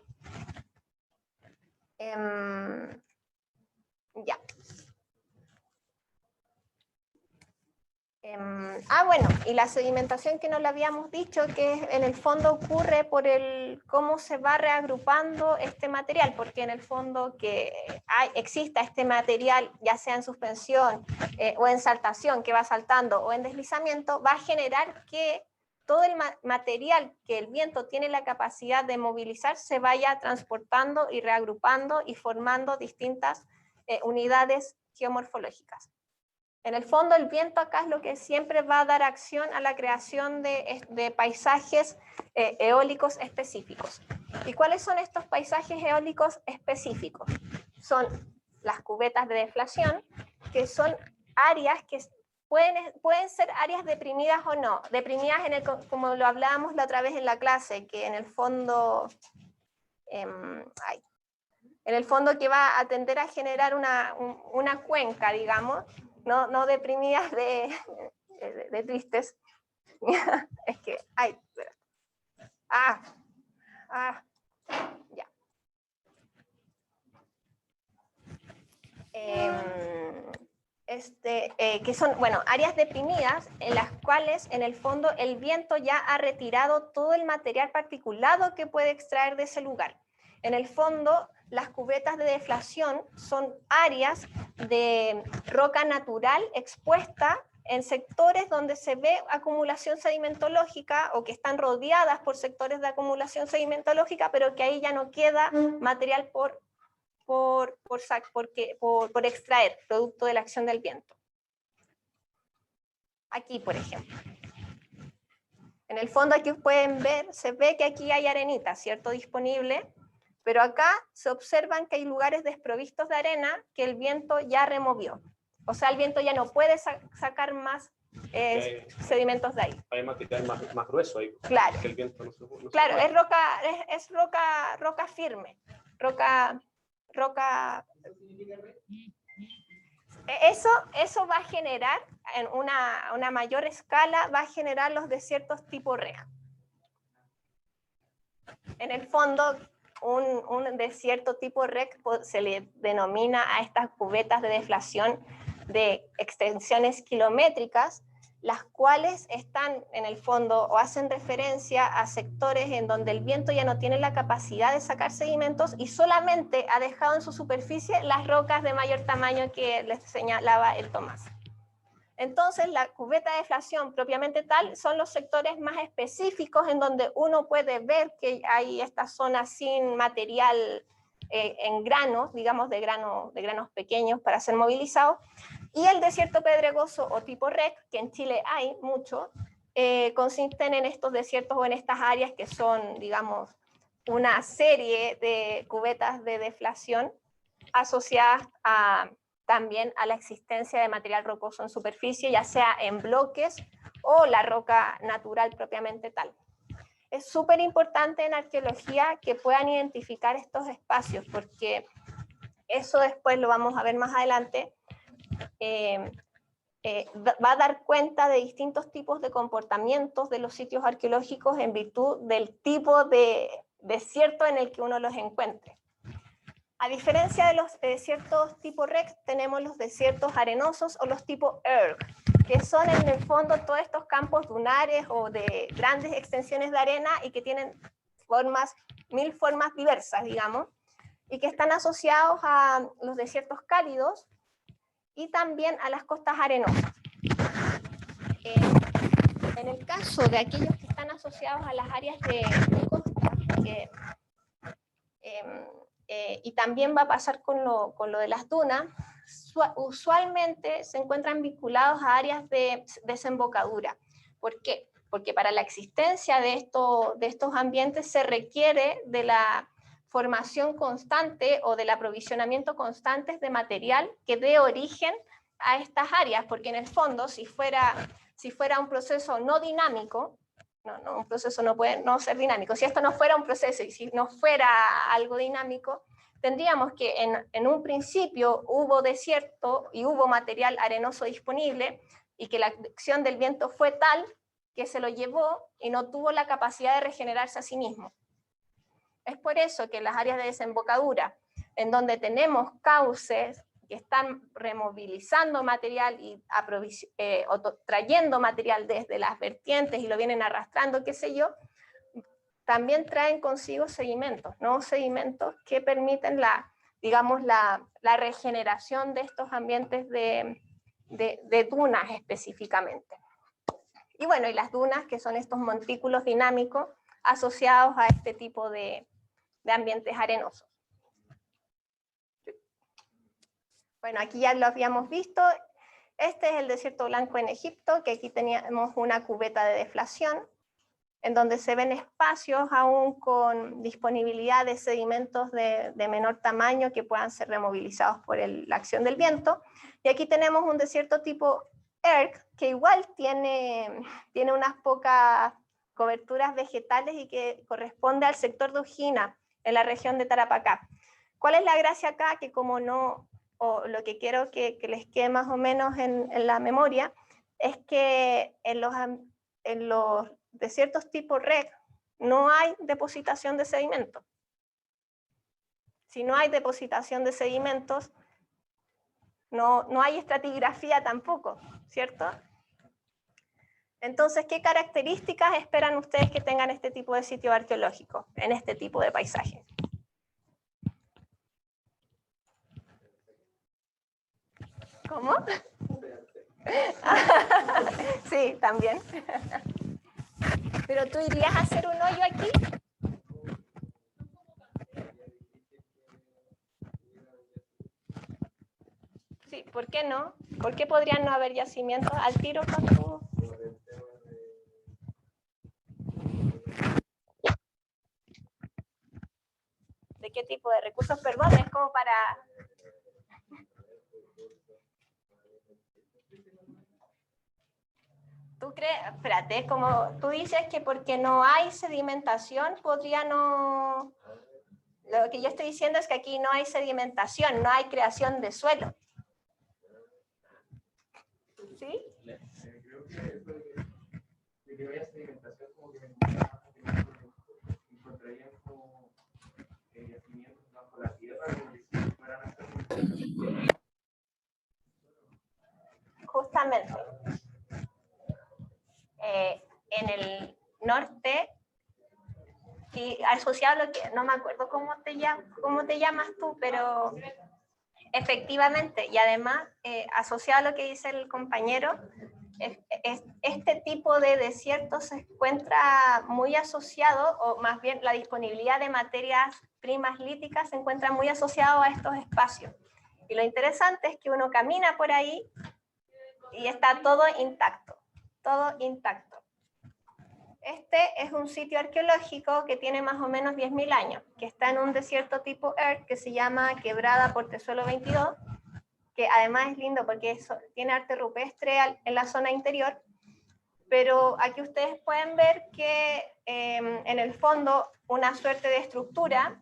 Ya. Bueno, y la sedimentación que no lo habíamos dicho, que en el fondo ocurre por cómo se va reagrupando este material, porque en el fondo que exista este material, ya sea en suspensión o en saltación, que va saltando, o en deslizamiento, va a generar que todo el material que el viento tiene la capacidad de movilizar se vaya transportando y reagrupando y formando distintas unidades geomorfológicas. En el fondo, el viento acá es lo que siempre va a dar acción a la creación de paisajes eólicos específicos. ¿Y cuáles son estos paisajes eólicos específicos? Son las cubetas de deflación, que son áreas que pueden ser áreas deprimidas o no. Deprimidas, como lo hablábamos la otra vez en la clase, que en el fondo... en el fondo que va a tender a generar una cuenca, digamos, no deprimidas de tristes. Es que, ya. Que son, bueno, áreas deprimidas en las cuales en el fondo el viento ya ha retirado todo el material particulado que puede extraer de ese lugar. En el fondo, las cubetas de deflación son áreas de roca natural expuesta en sectores donde se ve acumulación sedimentológica o que están rodeadas por sectores de acumulación sedimentológica, pero que ahí ya no queda material por extraer, producto de la acción del viento. Aquí, por ejemplo. En el fondo aquí pueden ver, se ve que aquí hay arenita, ¿cierto? Disponible. Pero acá se observan que hay lugares desprovistos de arena que el viento ya removió. O sea, el viento ya no puede sacar más sedimentos de ahí. Hay material más grueso ahí. Claro, que el viento no claro, es roca firme. Eso va a generar, en una mayor escala, va a generar los desiertos tipo reja. En el fondo, un desierto tipo REC se le denomina a estas cubetas de deflación de extensiones kilométricas, las cuales están en el fondo o hacen referencia a sectores en donde el viento ya no tiene la capacidad de sacar sedimentos y solamente ha dejado en su superficie las rocas de mayor tamaño que les señalaba el Tomás. Entonces, la cubeta de deflación propiamente tal son los sectores más específicos en donde uno puede ver que hay esta zona sin material en granos, digamos de granos pequeños para ser movilizados, y el desierto pedregoso o tipo REC, que en Chile hay mucho, consisten en estos desiertos o en estas áreas que son, digamos, una serie de cubetas de deflación asociadas también a la existencia de material rocoso en superficie, ya sea en bloques o la roca natural propiamente tal. Es súper importante en arqueología que puedan identificar estos espacios, porque eso después lo vamos a ver más adelante, va a dar cuenta de distintos tipos de comportamientos de los sitios arqueológicos en virtud del tipo de desierto en el que uno los encuentre. A diferencia de los desiertos tipo REC, tenemos los desiertos arenosos o los tipo ERG, que son en el fondo todos estos campos dunares o de grandes extensiones de arena y que tienen mil formas diversas, digamos, y que están asociados a los desiertos cálidos y también a las costas arenosas. En el caso de aquellos que están asociados a las áreas de costa, y también va a pasar con lo de las dunas, usualmente se encuentran vinculados a áreas de desembocadura. ¿Por qué? Porque para la existencia de estos ambientes se requiere de la formación constante o del aprovisionamiento constante de material que dé origen a estas áreas, porque en el fondo, si fuera un proceso no dinámico, un proceso no puede no ser dinámico. Si esto no fuera un proceso y si no fuera algo dinámico, tendríamos que en un principio hubo desierto y hubo material arenoso disponible y que la acción del viento fue tal que se lo llevó y no tuvo la capacidad de regenerarse a sí mismo. Es por eso que en las áreas de desembocadura, en donde tenemos cauces que están removilizando material y trayendo material desde las vertientes y lo vienen arrastrando, qué sé yo, también traen consigo sedimentos, nuevos sedimentos que permiten la regeneración de estos ambientes de dunas específicamente. Y bueno, y las dunas, que son estos montículos dinámicos asociados a este tipo de ambientes arenosos. Bueno, aquí ya lo habíamos visto. Este es el desierto blanco en Egipto, que aquí teníamos una cubeta de deflación, en donde se ven espacios aún con disponibilidad de sedimentos de menor tamaño que puedan ser removilizados por la acción del viento. Y aquí tenemos un desierto tipo ERG, que igual tiene unas pocas coberturas vegetales y que corresponde al sector de Ujina, en la región de Tarapacá. ¿Cuál es la gracia acá? Que como no, o lo que quiero que les quede más o menos en la memoria, es que en los desiertos tipo REC no hay depositación de sedimentos. Si no hay depositación de sedimentos, no hay estratigrafía tampoco, ¿cierto? Entonces, ¿qué características esperan ustedes que tengan este tipo de sitio arqueológico en este tipo de paisajes? ¿Cómo? Sí, también. ¿Pero tú irías a hacer un hoyo aquí? Sí, ¿por qué no? ¿Por qué podrían no haber yacimientos al tiro con tu...? ¿De qué tipo de recursos? Perdón, es como para... ¿Tú crees? Espérate, es como tú dices que porque no hay sedimentación podría no... Lo que yo estoy diciendo es que aquí no hay sedimentación, no hay creación de suelo. ¿Sí? Creo que de que vaya sedimentación como que encontrarían como yacimientos bajo la tierra como que si fueran a hacer... Justamente. En el norte, y asociado a lo que, no me acuerdo cómo te llamas tú, pero efectivamente, y además asociado a lo que dice el compañero, este tipo de desierto se encuentra muy asociado, o más bien la disponibilidad de materias primas líticas se encuentra muy asociado a estos espacios. Y lo interesante es que uno camina por ahí y está todo intacto, todo intacto. Este es un sitio arqueológico que tiene más o menos 10.000 años, que está en un desierto tipo ERG que se llama Quebrada Portezuelo 22, que además es lindo porque tiene arte rupestre en la zona interior, pero aquí ustedes pueden ver que en el fondo una suerte de estructura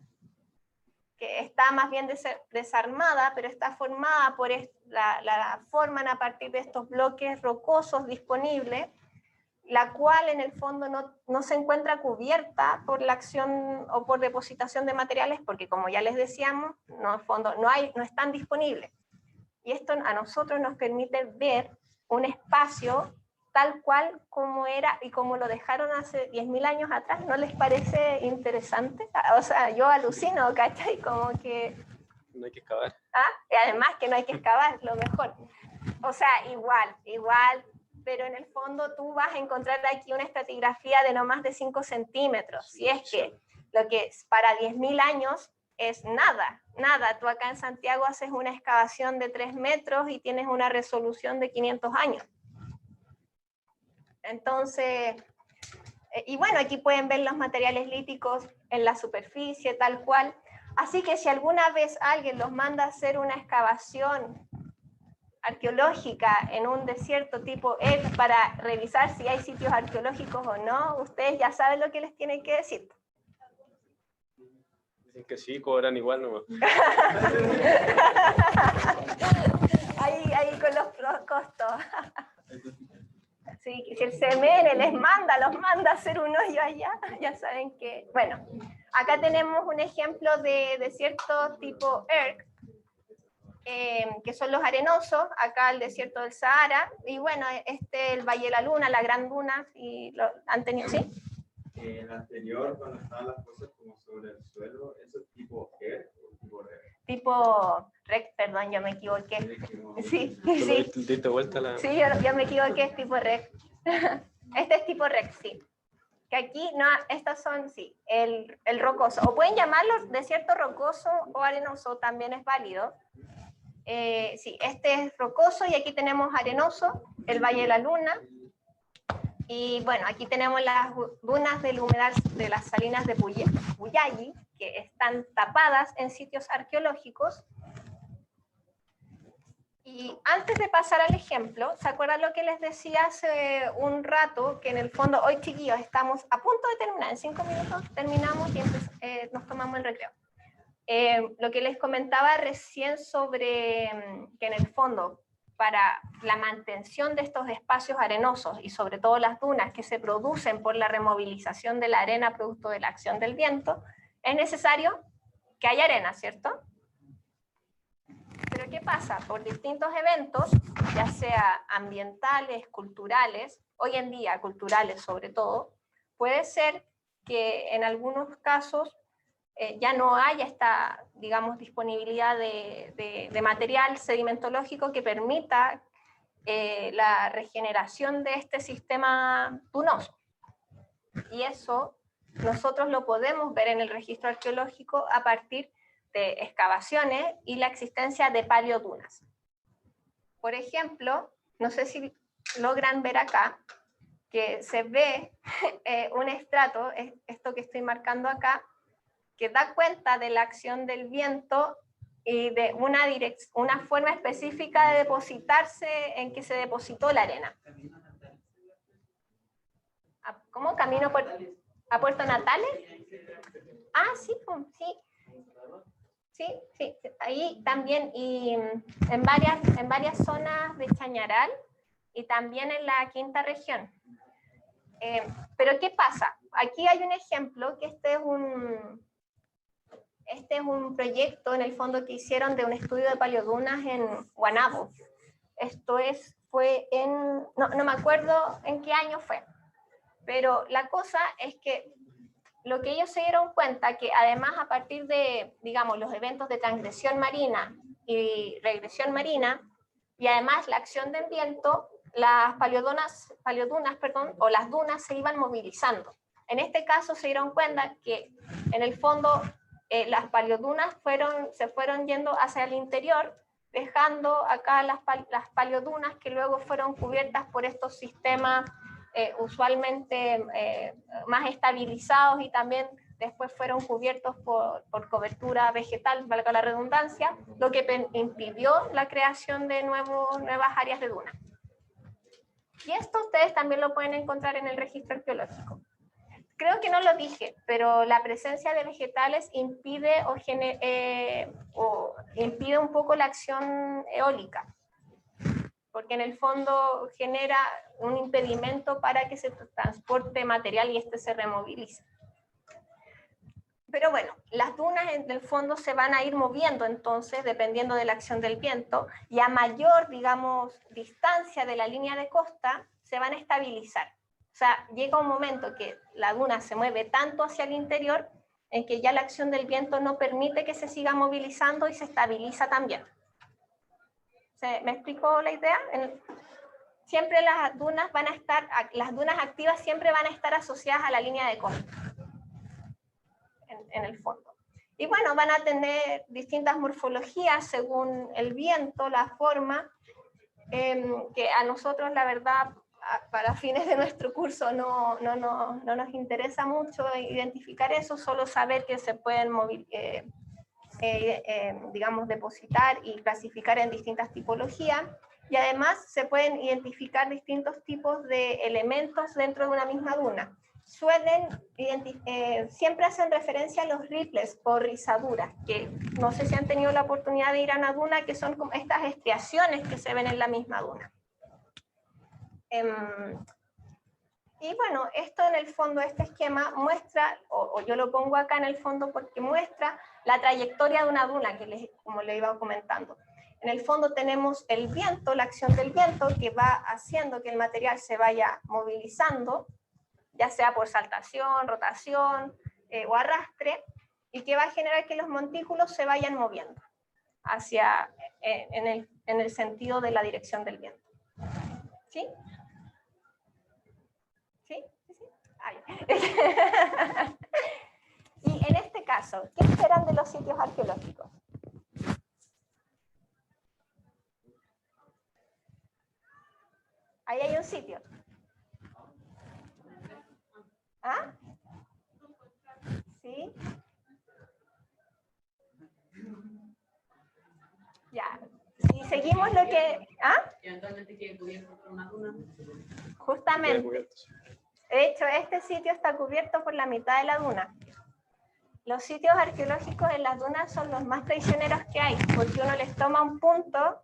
que está más bien desarmada, pero está formada por la forman a partir de estos bloques rocosos disponibles, la cual en el fondo no se encuentra cubierta por la acción o por depositación de materiales, porque como ya les decíamos, no, en el fondo no están disponibles. Y esto a nosotros nos permite ver un espacio tal cual como era y como lo dejaron hace 10.000 años atrás. ¿No les parece interesante? O sea, yo alucino, ¿cachai? Como que... No hay que excavar. Y además que no hay que excavar, lo mejor. O sea, igual, pero en el fondo tú vas a encontrar aquí una estratigrafía de no más de 5 centímetros, si es que lo que para 10.000 años es nada. Tú acá en Santiago haces una excavación de 3 metros y tienes una resolución de 500 años. Entonces, y bueno, aquí pueden ver los materiales líticos en la superficie, tal cual. Así que si alguna vez alguien los manda a hacer una excavación arqueológica en un desierto tipo EC para revisar si hay sitios arqueológicos o no, ustedes ya saben lo que les tienen que decir. Dicen que sí, cobran igual nomás. ahí con los costos. Sí, si el CMN los manda a hacer un hoyo allá, ya saben que... Bueno, acá tenemos un ejemplo de desierto tipo ERC, que son los arenosos, acá el desierto del Sahara, y bueno, el Valle de la Luna, la Gran Duna, y han tenido, ¿sí? El anterior, cuando estaban las cosas como sobre el suelo, ¿eso es tipo ERC o tipo REC? Tipo REC, perdón, yo me equivoqué. Sí. ¿Diste vuelta la...? Sí, yo me equivoqué, es tipo REC. Este es tipo REC, sí. Que aquí, no, estos son, sí, el rocoso. O pueden llamarlo desierto rocoso o arenoso, también es válido. Sí, este es rocoso y aquí tenemos arenoso, el Valle de la Luna. Y bueno, aquí tenemos las dunas del humedal de las salinas de Puyalli, que están tapadas en sitios arqueológicos. Y antes de pasar al ejemplo, ¿se acuerdan lo que les decía hace un rato? Que en el fondo, hoy chiquillos, estamos a punto de terminar, en 5 minutos terminamos y nos tomamos el recreo. Lo que les comentaba recién sobre que en el fondo, para la mantención de estos espacios arenosos y sobre todo las dunas que se producen por la removilización de la arena producto de la acción del viento, es necesario que haya arena, ¿cierto? Pero ¿qué pasa? Por distintos eventos, ya sea ambientales, culturales, hoy en día culturales sobre todo, puede ser que en algunos casos ya no haya esta, digamos, disponibilidad de material sedimentológico que permita la regeneración de este sistema dunoso. Y eso nosotros lo podemos ver en el registro arqueológico a partir de excavaciones y la existencia de paleodunas. Por ejemplo, no sé si logran ver acá, que se ve un estrato, esto que estoy marcando acá, que da cuenta de la acción del viento y de una forma específica de depositarse en que se depositó la arena. ¿Cómo? ¿Camino a Puerto Natales? Ah, sí, sí. Sí, ahí también, y en varias zonas de Chañaral y también en la quinta región. Pero ¿qué pasa? Aquí hay un ejemplo, que este es un proyecto en el fondo que hicieron de un estudio de paleodunas en Guanabo. Esto fue en, no me acuerdo en qué año fue, pero la cosa es que lo que ellos se dieron cuenta que además a partir de, digamos, los eventos de transgresión marina y regresión marina, y además la acción del viento, las paleodunas, o las dunas se iban movilizando. En este caso se dieron cuenta que en el fondo las paleodunas se fueron yendo hacia el interior, dejando acá las paleodunas que luego fueron cubiertas por estos sistemas usualmente más estabilizados y también después fueron cubiertos por cobertura vegetal, valga la redundancia, lo que impidió la creación de nuevas áreas de duna. Y esto ustedes también lo pueden encontrar en el registro arqueológico. Creo que no lo dije, pero la presencia de vegetales impide impide un poco la acción eólica. porque en el fondo genera un impedimento para que se transporte material y este se removilice. Pero bueno, las dunas en el fondo se van a ir moviendo entonces, dependiendo de la acción del viento, y a mayor, digamos, distancia de la línea de costa, se van a estabilizar. O sea, llega un momento que la duna se mueve tanto hacia el interior, en que ya la acción del viento no permite que se siga movilizando y se estabiliza también. ¿Me explicó la idea? Siempre las dunas van a estar, las dunas activas siempre van a estar asociadas a la línea de costa. En el fondo. Y bueno, van a tener distintas morfologías según el viento, la forma, que a nosotros la verdad, para fines de nuestro curso no nos interesa mucho identificar eso, solo saber que se pueden digamos, depositar y clasificar en distintas tipologías, y además se pueden identificar distintos tipos de elementos dentro de una misma duna. Siempre hacen referencia a los ripples o rizaduras, que no sé si han tenido la oportunidad de ir a una duna, que son como estas estriaciones que se ven en la misma duna. Y bueno, esto en el fondo, este esquema muestra, o yo lo pongo acá en el fondo porque muestra la trayectoria de una duna, como le iba comentando. En el fondo tenemos el viento, la acción del viento, que va haciendo que el material se vaya movilizando, ya sea por saltación, rotación o arrastre, y que va a generar que los montículos se vayan moviendo hacia, en el sentido de la dirección del viento. ¿Sí? ¿Sí? ¿Sí? Ay. Y en este caso, ¿qué esperan de los sitios arqueológicos? Ahí hay un sitio. ¿Ah? ¿Sí? Ya. Si seguimos lo que... ¿Ah? Eventualmente quede cubierto por una duna. Justamente. De hecho, este sitio está cubierto por la mitad de la duna. Los sitios arqueológicos en las dunas son los más traicioneros que hay, porque uno les toma un punto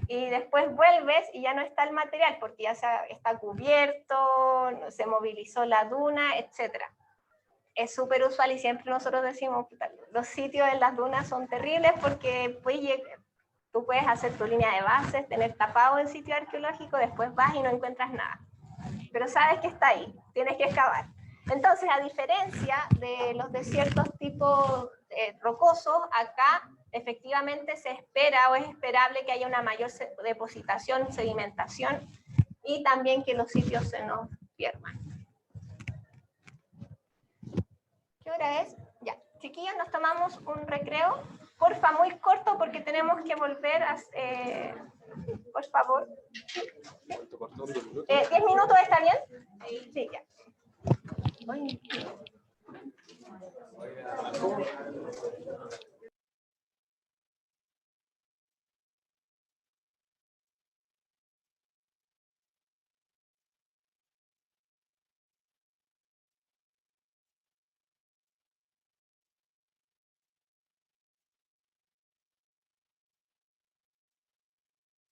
y después vuelves y ya no está el material, porque ya está cubierto, se movilizó la duna, etc. Es súper usual y siempre nosotros decimos, los sitios en las dunas son terribles porque pues, tú puedes hacer tu línea de bases, tener tapado el sitio arqueológico, después vas y no encuentras nada. Pero sabes que está ahí, tienes que excavar. Entonces, a diferencia de los desiertos tipo rocosos, acá efectivamente se espera o es esperable que haya una mayor depositación, sedimentación y también que los sitios se nos pierdan. ¿Qué hora es? Ya, chiquillos, nos tomamos un recreo. Porfa, muy corto porque tenemos que volver a... por favor. 10 minutos, ¿está bien? Sí, ya. Ay.